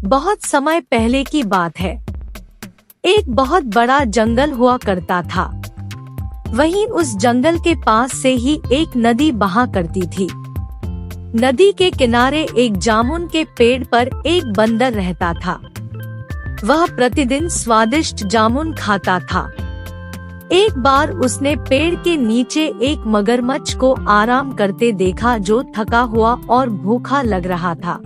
बहुत समय पहले की बात है। एक बहुत बड़ा जंगल हुआ करता था। वहीं उस जंगल के पास से ही एक नदी बहा करती थी। नदी के किनारे एक जामुन के पेड़ पर एक बंदर रहता था। वह प्रतिदिन स्वादिष्ट जामुन खाता था। एक बार उसने पेड़ के नीचे एक मगरमच्छ को आराम करते देखा जो थका हुआ और भूखा लग रहा था।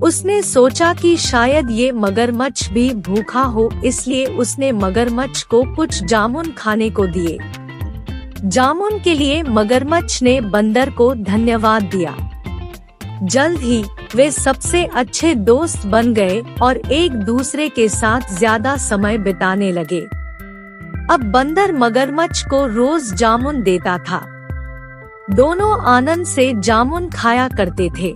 उसने सोचा कि शायद ये मगरमच्छ भी भूखा हो, इसलिए उसने मगरमच्छ को कुछ जामुन खाने को दिए। जामुन के लिए मगरमच्छ ने बंदर को धन्यवाद दिया। जल्द ही वे सबसे अच्छे दोस्त बन गए और एक दूसरे के साथ ज्यादा समय बिताने लगे। अब बंदर मगरमच्छ को रोज जामुन देता था। दोनों आनंद से जामुन खाया करते थे।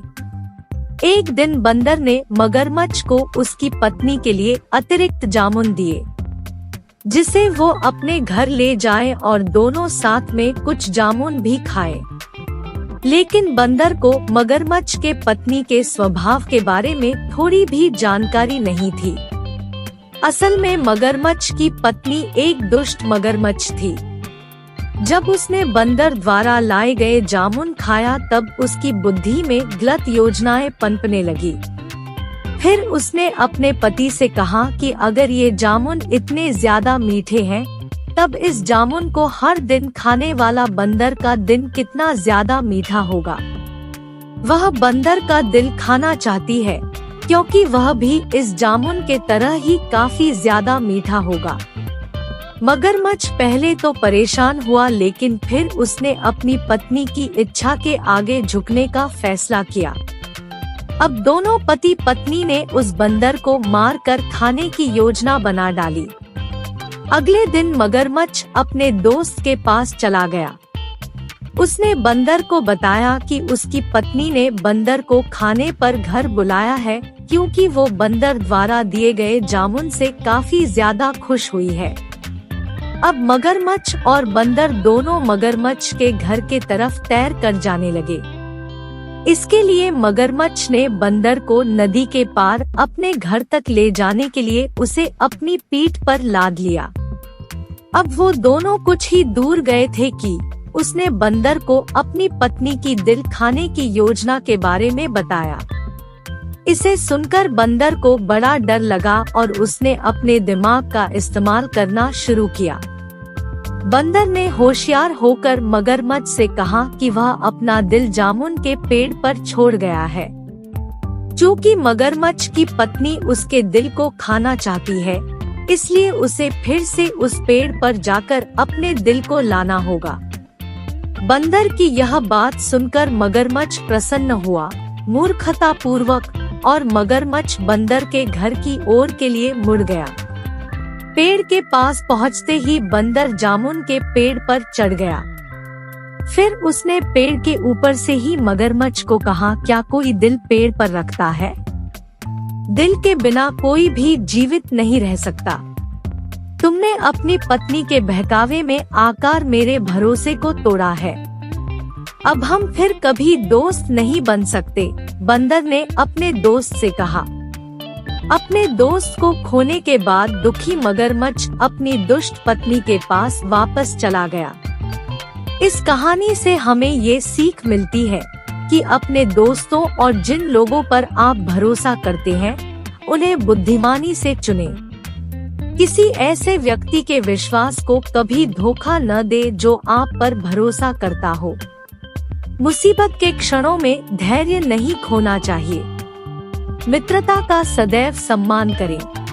एक दिन बंदर ने मगरमच्छ को उसकी पत्नी के लिए अतिरिक्त जामुन दिए, जिसे वो अपने घर ले जाए और दोनों साथ में कुछ जामुन भी खाएं। लेकिन बंदर को मगरमच्छ के पत्नी के स्वभाव के बारे में थोड़ी भी जानकारी नहीं थी। असल में मगरमच्छ की पत्नी एक दुष्ट मगरमच्छ थी। जब उसने बंदर द्वारा लाए गए जामुन खाया तब उसकी बुद्धि में गलत योजनाएं पनपने लगी। फिर उसने अपने पति से कहा कि अगर ये जामुन इतने ज्यादा मीठे हैं, तब इस जामुन को हर दिन खाने वाला बंदर का दिन कितना ज्यादा मीठा होगा। वह बंदर का दिल खाना चाहती है, क्योंकि वह भी इस जामुन के तरह ही काफी ज्यादा मीठा होगा। मगरमच्छ पहले तो परेशान हुआ, लेकिन फिर उसने अपनी पत्नी की इच्छा के आगे झुकने का फैसला किया। अब दोनों पति पत्नी ने उस बंदर को मार कर खाने की योजना बना डाली। अगले दिन मगरमच्छ अपने दोस्त के पास चला गया। उसने बंदर को बताया कि उसकी पत्नी ने बंदर को खाने पर घर बुलाया है, क्योंकि वो बंदर द्वारा दिए गए जामुन से काफी ज्यादा खुश हुई है। अब मगरमच्छ और बंदर दोनों मगरमच्छ के घर के तरफ तैर कर जाने लगे। इसके लिए मगरमच्छ ने बंदर को नदी के पार अपने घर तक ले जाने के लिए उसे अपनी पीठ पर लाद लिया। अब वो दोनों कुछ ही दूर गए थे कि उसने बंदर को अपनी पत्नी की दिल खाने की योजना के बारे में बताया। इसे सुनकर बंदर को बड़ा डर लगा और उसने अपने दिमाग का इस्तेमाल करना शुरू किया। बंदर ने होशियार होकर मगरमच्छ से कहा कि वह अपना दिल जामुन के पेड़ पर छोड़ गया है। चूँकि मगरमच्छ की पत्नी उसके दिल को खाना चाहती है, इसलिए उसे फिर से उस पेड़ पर जाकर अपने दिल को लाना होगा। बंदर की यह बात सुनकर मगरमच्छ प्रसन्न हुआ, मूर्खतापूर्वक, और मगरमच्छ बंदर के घर की ओर के लिए मुड़ गया। पेड़ के पास पहुंचते ही बंदर जामुन के पेड़ पर चढ़ गया। फिर उसने पेड़ के ऊपर से ही मगरमच्छ को कहा, क्या कोई दिल पेड़ पर रखता है? दिल के बिना कोई भी जीवित नहीं रह सकता। तुमने अपनी पत्नी के बहकावे में आकर मेरे भरोसे को तोड़ा है। अब हम फिर कभी दोस्त नहीं बन सकते, बंदर ने अपने दोस्त से कहा। अपने दोस्त को खोने के बाद दुखी मगरमच्छ अपनी दुष्ट पत्नी के पास वापस चला गया। इस कहानी से हमें ये सीख मिलती है कि अपने दोस्तों और जिन लोगों पर आप भरोसा करते हैं, उन्हें बुद्धिमानी से चुनें। किसी ऐसे व्यक्ति के विश्वास को कभी धोखा न दे जो आप पर भरोसा करता हो। मुसीबत के क्षणों में धैर्य नहीं खोना चाहिए। मित्रता का सदैव सम्मान करें।